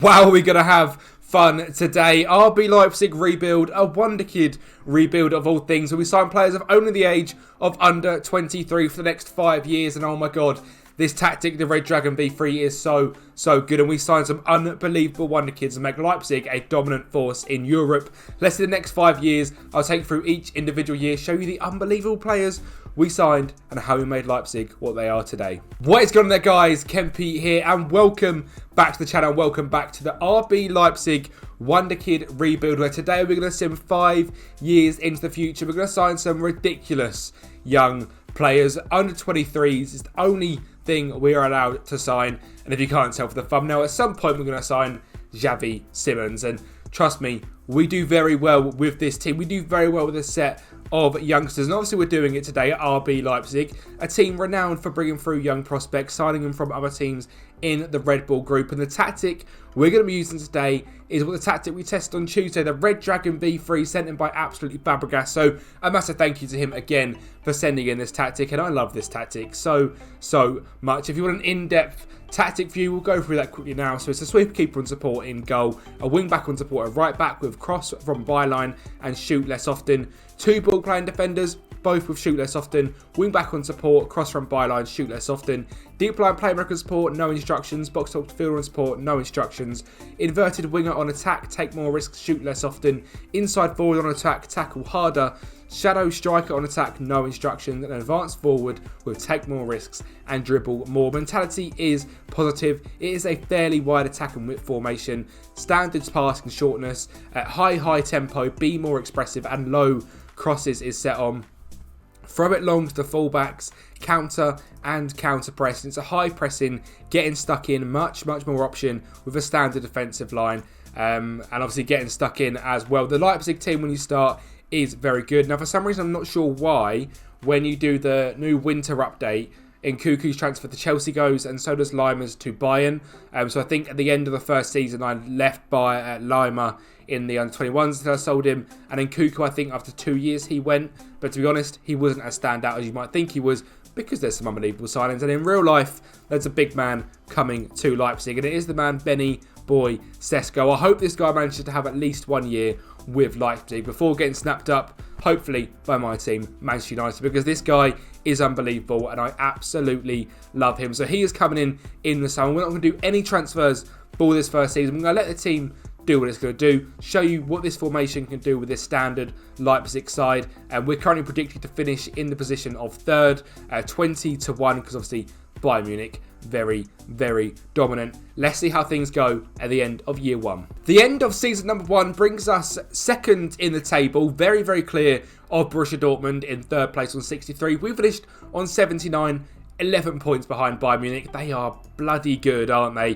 Wow, are we going to have fun today. RB Leipzig rebuild, a wonderkid rebuild of all things. We signed players of only the age of under 23 for the next 5 years. And oh my God, this tactic, the Red Dragon V3, is so good. And we signed some unbelievable wonderkids and make Leipzig a dominant force in Europe. Let's see the next 5 years. I'll take you through each individual year, show you the unbelievable players we signed and how we made Leipzig what they are today. What is going on there, guys? Kempi here, and welcome back to the channel. Welcome back to the RB Leipzig Wonderkid rebuild, where today we're going to sim 5 years into the future. We're going to sign some ridiculous young players. Under 23s is the only thing we are allowed to sign, and if you can't tell from the thumbnail, at some point we're going to sign Xavi Simons, and trust me, we do very well with this team. We do very well with this set of youngsters, and obviously we're doing it today at RB Leipzig, a team renowned for bringing through young prospects, signing them from other teams in the Red Bull group. And the tactic we're going to be using today is what the tactic we tested on Tuesday, the Red Dragon V3, sent in by absolutely Fabregas. So a massive thank you to him again for sending in this tactic, and I love this tactic so much. If you want an in-depth tactic view, we'll go through that quickly now. So it's a sweeper keeper on support in goal, a wing back on support, a right back with cross from byline and shoot less often, 2 ball playing defenders, both with shoot less often, wing back on support, cross from byline, shoot less often, deep line playmaker support, no instructions, box top fielder on support, no instructions, inverted winger on attack, take more risks, shoot less often, inside forward on attack, tackle harder, shadow striker on attack, no instructions, and advanced forward with take more risks and dribble more. Mentality is positive. It is a fairly wide attack and width formation, standards passing shortness, at high tempo, be more expressive, and low crosses is set on. Throw it long to the fullbacks, counter and counter press. It's a high pressing, getting stuck in, much more option with a standard defensive line, and obviously getting stuck in as well. The Leipzig team when you start is very good. Now for some reason I'm not sure why, when you do the new winter update, Nkunku's transferred to Chelsea goes, and so does Lima's to Bayern. So I think at the end of the first season I left by Lima in the under-21s that I sold him, and Nkunku, I think after 2 years he went, but to be honest he wasn't as standout as you might think he was, because there's some unbelievable signings, and in real life there's a big man coming to Leipzig, and it is the man Benny Boy Sesko. I hope this guy manages to have at least 1 year with Leipzig before getting snapped up, hopefully, by my team, Manchester United, because this guy is unbelievable and I absolutely love him. So he is coming in the summer. We're not going to do any transfers for this first season. We're going to let the team do what it's going to do, show you what this formation can do with this standard Leipzig side, and we're currently predicted to finish in the position of third, 20-1, because obviously Bayern Munich very dominant. Let's see how things go at the end of year 1. The end of season number 1 brings us second in the table, very clear of Borussia Dortmund in third place on 63. We finished on 79, 11 points behind Bayern Munich. They are bloody good, aren't they?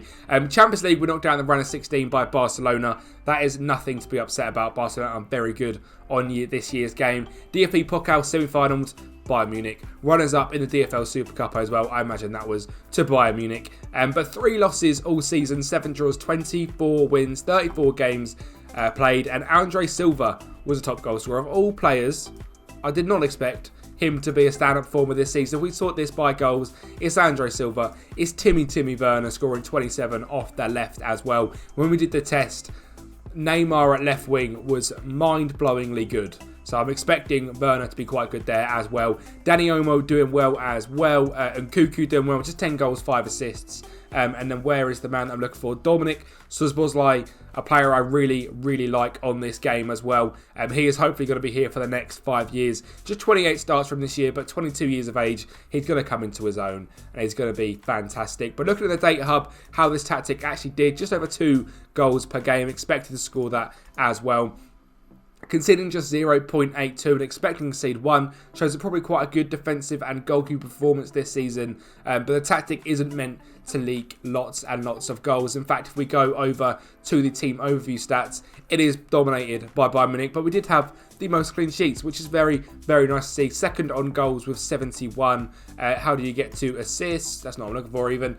Champions League, we knocked down the run of 16 by Barcelona. That is nothing to be upset about. Barcelona are very good on this year's game. DFB Pokal semi-finals, Bayern Munich. Runners up in the DFL Super Cup as well. I imagine that was to Bayern Munich. But 3 losses all season, 7 draws, 24 wins, 34 games played. And Andre Silva was a top goal scorer. Of all players, I did not expect him to be a stand-up performer this season. We sort this by goals. It's Andre Silva. It's Timmy Werner scoring 27 off the left as well. When we did the test, Neymar at left wing was mind-blowingly good. So I'm expecting Werner to be quite good there as well. Dani Olmo doing well as well. And Nkunku doing well. Just 10 goals, 5 assists. And then where is the man that I'm looking for? Dominik Szoboszlai, a player I really like on this game as well. He is hopefully going to be here for the next 5 years. Just 28 starts from this year, but 22 years of age. He's going to come into his own, and he's going to be fantastic. But looking at the data hub, how this tactic actually did, just over 2 goals per game. Expected to score that as well. Conceding just 0.82 and expecting to concede 1 shows probably quite a good defensive and goalkeeper performance this season. But the tactic isn't meant to leak lots and lots of goals. In fact, if we go over to the team overview stats, it is dominated by Bayern Munich, but we did have the most clean sheets, which is very nice to see. Second on goals with 71. How do you get to assists? That's not what I'm looking for even.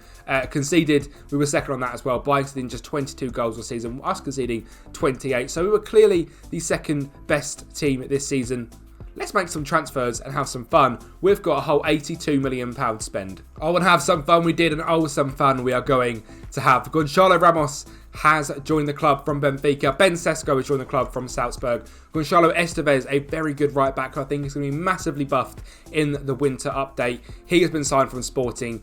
Conceded, we were second on that as well. Bayern conceding just 22 goals this season, us conceding 28. So we were clearly the second best team this season. let's make some transfers and have some fun. We've got a whole £82 million to spend. I want to have some fun. We did, and oh, some fun we are going to have. Gonçalo Ramos has joined the club from Benfica. Ben Sesko has joined the club from Salzburg. Gonçalo Estevez, a very good right back. I think he's going to be massively buffed in the winter update. He has been signed from Sporting.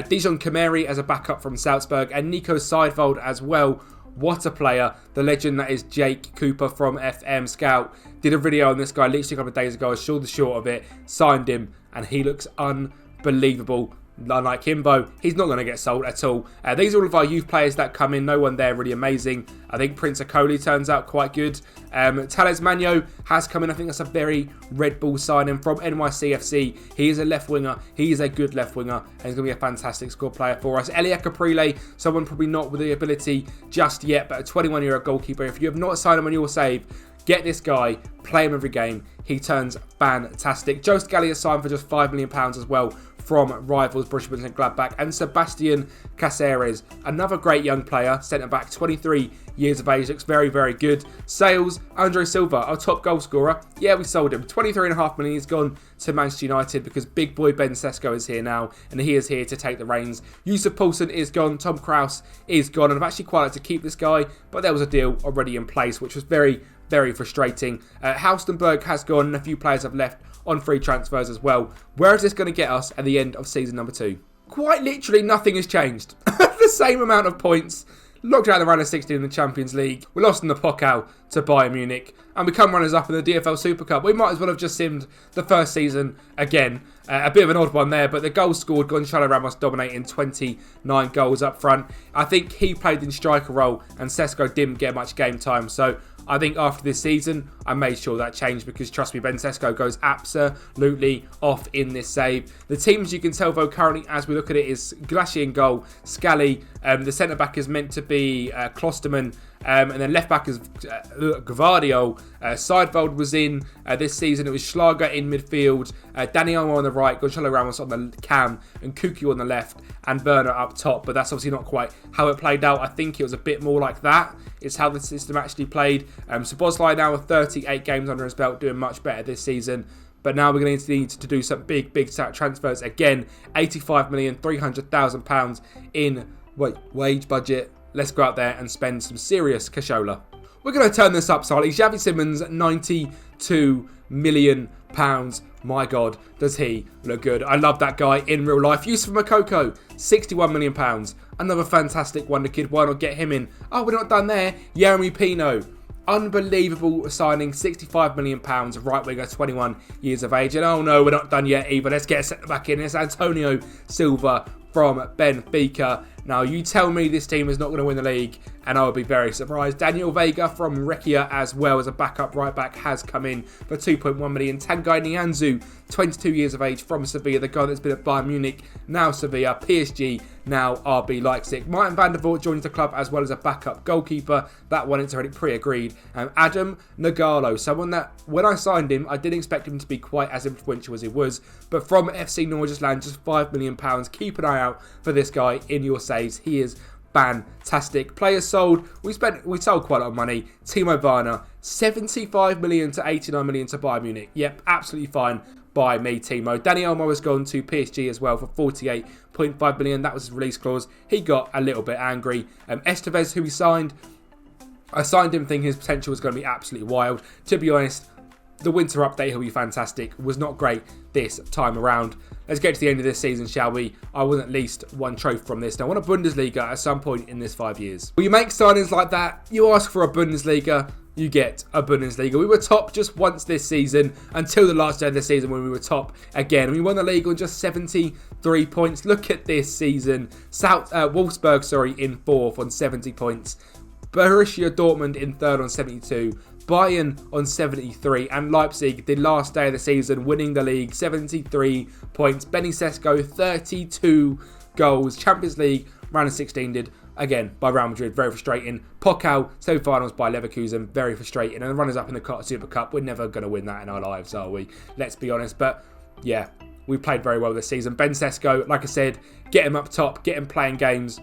Dijon Kameri as a backup from Salzburg, and Nico Seidvold as well. What a player. The legend that is Jake Cooper from FM Scout did a video on this guy literally a couple of days ago. I saw the short of it, signed him, and he looks unbelievable. Unlike Himbo, he's not going to get sold at all. These are all of our youth players that come in. No one there really amazing. I think Prince Akoli turns out quite good. Thales Magno has come in. I think that's a very Red Bull signing from NYCFC. He is a left winger. He is a good left winger, and he's going to be a fantastic squad player for us. Elia Caprile, someone probably not with the ability just yet, but a 21-year-old goalkeeper. If you have not signed him on your save, get this guy, play him every game. He turns fantastic. Joost Gallia signed for just £5 million as well from rivals Borussia Mönchengladbach. And Sebastian Caceres, another great young player, centre-back, 23 years of age, looks very, very good. Sales, Andre Silva, our top goal scorer. Yeah, we sold him. 23.5 million. He's gone to Manchester United because big boy Ben Sesko is here now, and he is here to take the reins. Yusuf Poulsen is gone. Tom Krause is gone, and I've actually quite like to keep this guy, but there was a deal already in place, which was very, very frustrating. Haustenberg has gone, and a few players have left on free transfers as well. Where is this going to get us at the end of season number 2? Quite literally nothing has changed. The same amount of points. Locked out the round of 16 in the Champions League. We lost in the Pokal to Bayern Munich. And we come runners up in the DFL Super Cup. We might as well have just simmed the first season again. A bit of an odd one there, but the goals scored, Gonçalo Ramos dominating 29 goals up front. I think he played in striker role and Sesko didn't get much game time. So I think after this season, I made sure that changed because trust me, Ben Sesko goes absolutely off in this save. The teams you can tell though currently as we look at it is Glacier in goal, Scally, the centre back is meant to be Klosterman, and then left back is Gvardiol. Seidvold was in this season. It was Schlager in midfield, Daniel on the right, Gonçalo Ramos on the cam, and Kuku on the left, and Werner up top. But that's obviously not quite how it played out. I think it was a bit more like that. It's how the system actually played. Szoboszlai now with 38 games under his belt, doing much better this season. But now we're going to need to do some big transfers again. £85,300,000 in wage budget. Let's go out there and spend some serious cashola. We're going to turn this up slightly. Xavi Simons, £92 million. My God, does he look good. I love that guy in real life. Yusuf Moukoko, £61 million. Another fantastic wonder kid. Why not get him in? Oh, we're not done there. Yeremy Pino, unbelievable signing, £65 million, right winger, 21 years of age. And oh no, we're not done yet either. Let's get a centre back in. It's Antonio Silva from Benfica. Now, you tell me this team is not going to win the league, and I would be very surprised. Daniel Vega from Rekia, as well as a backup right back, has come in for 2.1 million. Tanguy Nianzou, 22 years of age, from Sevilla, the guy that's been at Bayern Munich, now Sevilla, PSG, now RB Leipzig. Martin van der Voort joins the club as well as a backup goalkeeper. That one is already pre-agreed. Adam Nagalo, someone that, when I signed him, I didn't expect him to be quite as influential as he was. But from FC Nordjylland, just £5 million. Keep an eye out for this guy in your saves. He is fantastic. Players sold. We sold quite a lot of money. Timo Werner, 75 million to 89 million to Bayern Munich. Yep, absolutely fine by me, Timo. Dani Olmo has gone to PSG as well for 48.5 million. That was his release clause. He got a little bit angry. Estevez, who we signed, I signed him thinking his potential was going to be absolutely wild. To be honest, the winter update, he'll be fantastic. Was not great this time around. Let's get to the end of this season, shall we? I want at least one trophy from this. Now, I want a Bundesliga at some point in this 5 years. When you make signings like that, you ask for a Bundesliga, you get a Bundesliga. We were top just once this season until the last day of the season when we were top again. We won the league on just 73 points. Look at this season. Wolfsburg, in fourth on 70 points. Borussia Dortmund in third on 72. Bayern on 73, and Leipzig, the last day of the season, winning the league, 73 points. Benny Sesko, 32 goals. Champions League, round of 16 did, again, by Real Madrid, very frustrating. Pokal, semi-finals by Leverkusen, very frustrating. And the runners-up in the Super Cup, we're never going to win that in our lives, are we? Let's be honest. But, yeah, we played very well this season. Ben Sesko, like I said, get him up top, get him playing games.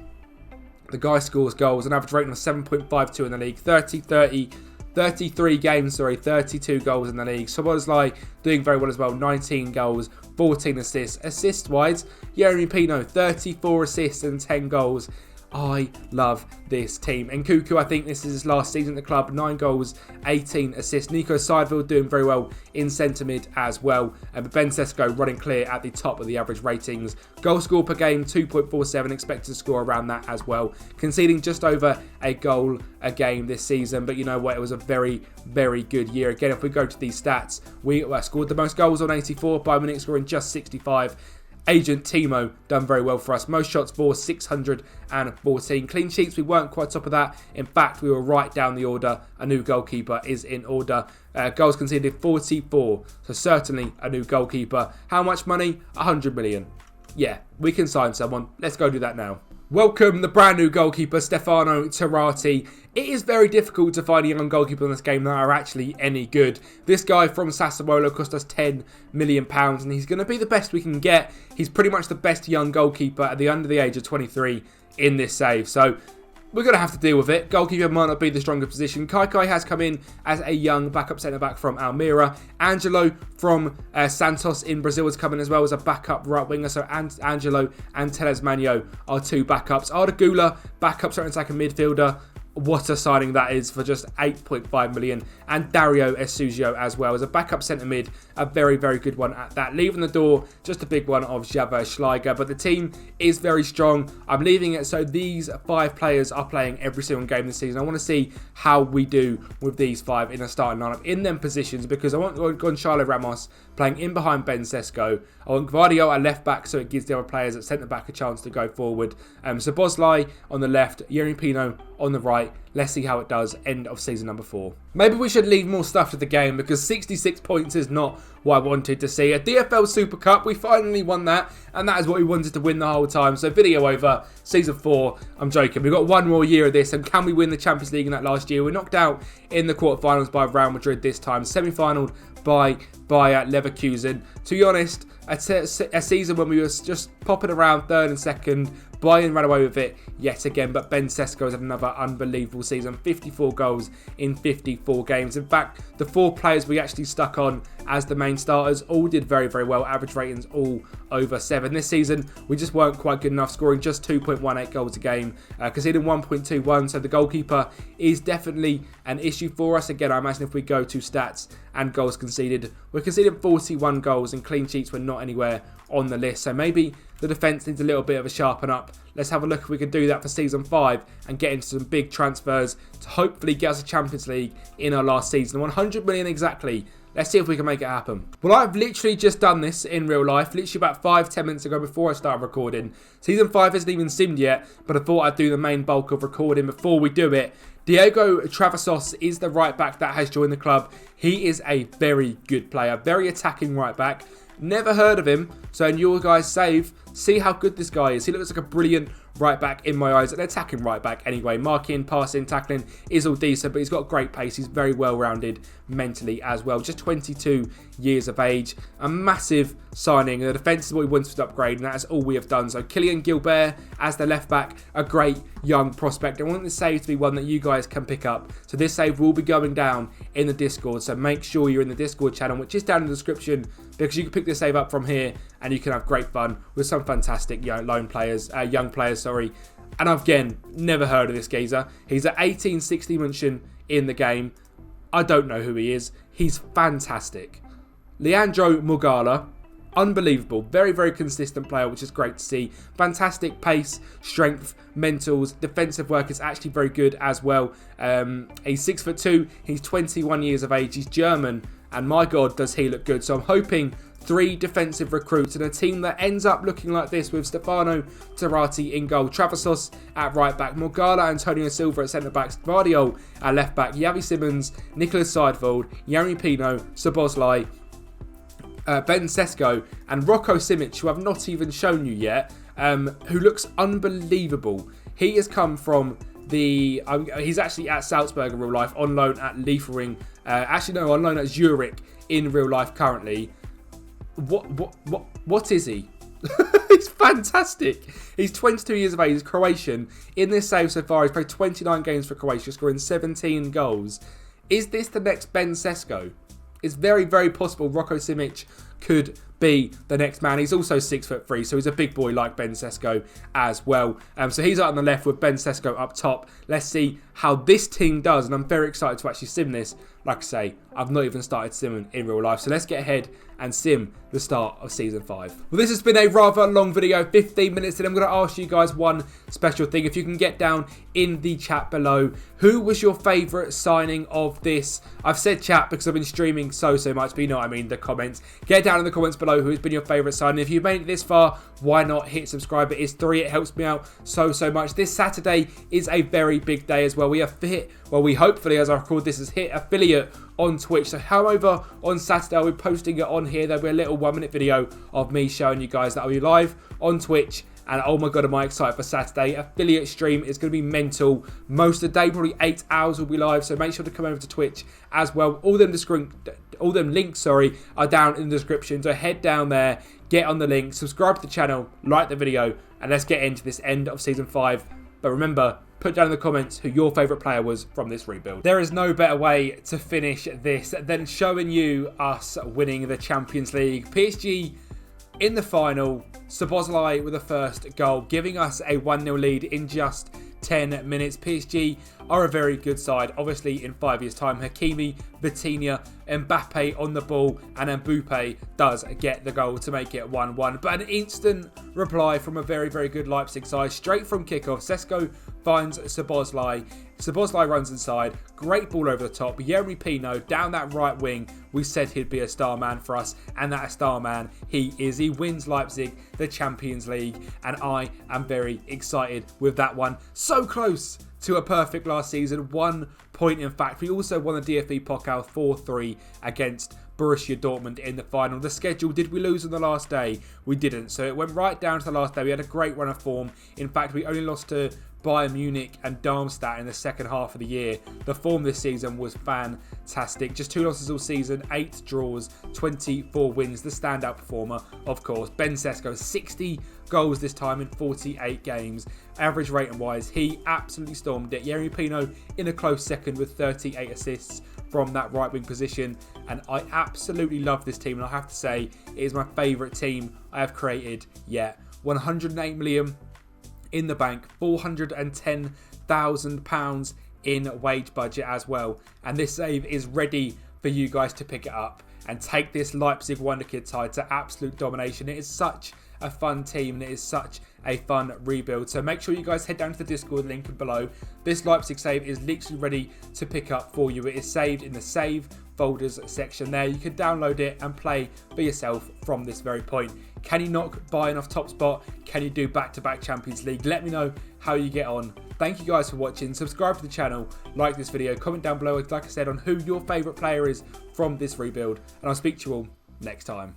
The guy scores goals, an average rating of 7.52 in the league, 30-30, 33 games, 32 goals in the league. Szoboszlai doing very well as well, 19 goals, 14 assists. Assist-wise, Yeremy Pino, 34 assists and 10 goals. I love this team. And Kuku, I think this is his last season at the club. 9 goals, 18 assists. Nico Seidveld doing very well in centre mid as well. But Ben Sesko running clear at the top of the average ratings. Goal score per game, 2.47. Expected to score around that as well. Conceding just over a goal a game this season. But you know what? It was a very, very good year. Again, if we go to these stats, we scored the most goals on 84. Bayern Munich scoring just 65. Agent Timo done very well for us. Most shots for 614. Clean sheets, we weren't quite top of that. In fact, we were right down the order. A new goalkeeper is in order. Goals conceded 44. So certainly a new goalkeeper. How much money? 100 million. Yeah, we can sign someone. Let's go do that now. Welcome the brand new goalkeeper, Stefano Turati. It is very difficult to find a young goalkeeper in this game that are actually any good. This guy from Sassuolo cost us £10 million and he's going to be the best we can get. He's pretty much the best young goalkeeper at the under the age of 23 in this save. So we're going to have to deal with it. Goalkeeper might not be the stronger position. Kai has come in as a young backup centre-back from Almeria. Angelo from Santos in Brazil has come in as well as a backup right winger. So Angelo and Teles Manyo are 2 backups. Arda Güler, backup centre attacking midfielder. What a signing that is for just 8.5 million. And Dario Esuzio as well as a backup centre mid. A very, very good one at that. Leaving the door, just a big one of Javier Schleicher. But the team is very strong. I'm leaving it so these 5 players are playing every single game this season. I want to see how we do with these 5 in a starting lineup in them positions because I want Gonçalo Ramos playing in behind Ben Sesko. I want Gvardiol at left back so it gives the other players at centre back a chance to go forward. Szoboszlai on the left, Yeremy Pino on the right. Let's see how it does. End of season number 4. Maybe we should leave more stuff to the game because 66 points is not what I wanted to see. A DFL Super Cup, we finally won that, and that is what we wanted to win the whole time. So video over, season 4. I'm joking. We've got one more year of this, and can we win the Champions League in that last year? We're knocked out in the quarterfinals by Real Madrid this time. Semi-finaled by Leverkusen. To be honest, a season when we were just popping around 3rd and 2nd. Bayern ran away with it yet again, but Ben Sesko has had another unbelievable season. 54 goals in 54 games. In fact, the 4 players we actually stuck on as the main starters all did very, very well. Average ratings all over 7. This season, we just weren't quite good enough, scoring just 2.18 goals a game, conceding 1.21. So the goalkeeper is definitely an issue for us. Again, I imagine if we go to stats and goals conceded, we're conceding 41 goals and clean sheets were not anywhere on the list. So maybe the defence needs a little bit of a sharpen up. Let's have a look if we can do that for season 5 and get into some big transfers to hopefully get us a Champions League in our last season. 100 million exactly. Let's see if we can make it happen. Well, I've literally just done this in real life, literally about 5-10 minutes ago before I started recording. Season 5 isn't even simmed yet, but I thought I'd do the main bulk of recording before we do it. Diego Travasos is the right back that has joined the club. He is a very good player, very attacking right back. Never heard of him, so in your guys' save, see how good this guy is. He looks like a brilliant right back in my eyes, an attacking right back anyway. Marking, passing, tackling is all decent, but he's got great pace. He's very well rounded mentally as well. Just 22 years of age. A massive signing. The defence is what we wanted to upgrade, and that is all we have done. So Kylian Gilbert as the left back, a great young prospect. I want this save to be one that you guys can pick up. So this save will be going down in the Discord, so make sure you're in the Discord channel, which is down in the description, because you can pick this save up from here and you can have great fun with some fantastic young players. And I've, again, never heard of this geezer. He's at 1860 München in the game. I don't know who he is. He's fantastic. Leandro Mugala, unbelievable. Very, very consistent player, which is great to see. Fantastic pace, strength, mentals, defensive work is actually very good as well. He's 6'2". He's 21 years of age. He's German. And my God, does he look good. So I'm hoping 3 defensive recruits and a team that ends up looking like this with Stefano Turati in goal, Travasos at right back, Morgala, Antonio Silva at centre back, Gvardiol at left back, Yavi Simmons, Nicolas Seidveld, Yeremy Pino, Szoboszlai, Ben Sesko and Rocco Simic, who I've not even shown you yet, who looks unbelievable. He has come from he's actually at Salzburg in real life, on loan at Liefering, on loan at Zurich in real life currently. What is he? He's fantastic. He's 22 years of age. He's Croatian. In this save so far, he's played 29 games for Croatia, scoring 17 goals. Is this the next Ben Sesko? It's very, very possible Rocco Simic could be the next man. He's also 6'3", so he's a big boy like Ben Sesko as well. So he's out on the left with Ben Sesko up top. Let's see how this team does, and I'm very excited to actually sim this. Like I say, I've not even started simming in real life, so let's get ahead and sim the start of Season 5. Well, this has been a rather long video, 15 minutes, and I'm going to ask you guys one special thing. If you can get down in the chat below, who was your favourite signing of this? I've said chat because I've been streaming so much, but you know what I mean, the comments. Get down in the comments below who's been your favourite signing. If you've made it this far, why not hit subscribe? It is 3, it helps me out so much. This Saturday is a very big day as well. We have hit, well, we hopefully, as I record this, has hit affiliate on Twitch. So however, on Saturday I'll be posting it on here. There'll be a little 1-minute video of me showing you guys that I'll be live on Twitch. And oh my god, am I excited for Saturday. Affiliate stream is going to be mental. Most of the day, probably 8 hours will be live. So make sure to come over to Twitch as well. All them links, are down in the description. So head down there, get on the link, subscribe to the channel, like the video, and let's get into this end of Season 5. But remember, put down in the comments who your favourite player was from this rebuild. There is no better way to finish this than showing you us winning the Champions League. PSG in the final, Szoboszlai with the first goal, giving us a 1-0 lead in just 10 minutes. PSG are a very good side. Obviously, in 5 years' time, Hakimi, Vitinha, Mbappe on the ball, and Mbappe does get the goal to make it 1-1. But an instant reply from a very, very good Leipzig side, straight from kickoff. Sesko finds Szoboszlai. Szoboszlai runs inside. Great ball over the top. Yeremy Pino down that right wing. We said he'd be a star man for us, and that a star man he is. He wins Leipzig the Champions League, and I am very excited with that one. So close to a perfect last season. 1 point, in fact. We also won the DFB Pokal 4-3 against Borussia Dortmund in the final. The schedule, did we lose on the last day? We didn't. So it went right down to the last day. We had a great run of form. In fact, we only lost to Bayern Munich and Darmstadt in the second half of the year. The form this season was fantastic. Just 2 losses all season, 8 draws, 24 wins. The standout performer, of course, Ben Sesko, 60 goals this time in 48 games. Average rating wise, he absolutely stormed it. Yeremy Pino in a close second with 38 assists from that right wing position. And I absolutely love this team, and I have to say it is my favourite team I have created yet. 108 million in the bank, £410,000 in wage budget as well, and this save is ready for you guys to pick it up and take this Leipzig Wonderkid side to absolute domination. It is such a fun team, and it is such a fun rebuild, so make sure you guys head down to the Discord link below. This Leipzig save is literally ready to pick up for you. It is saved in the save folders section there. You can download it and play for yourself from this very point. Can you knock Bayern off top spot? Can you do back-to-back Champions League? Let me know how you get on. Thank you guys for watching. Subscribe to the channel, like this video, comment down below, like I said, on who your favourite player is from this rebuild, and I'll speak to you all next time.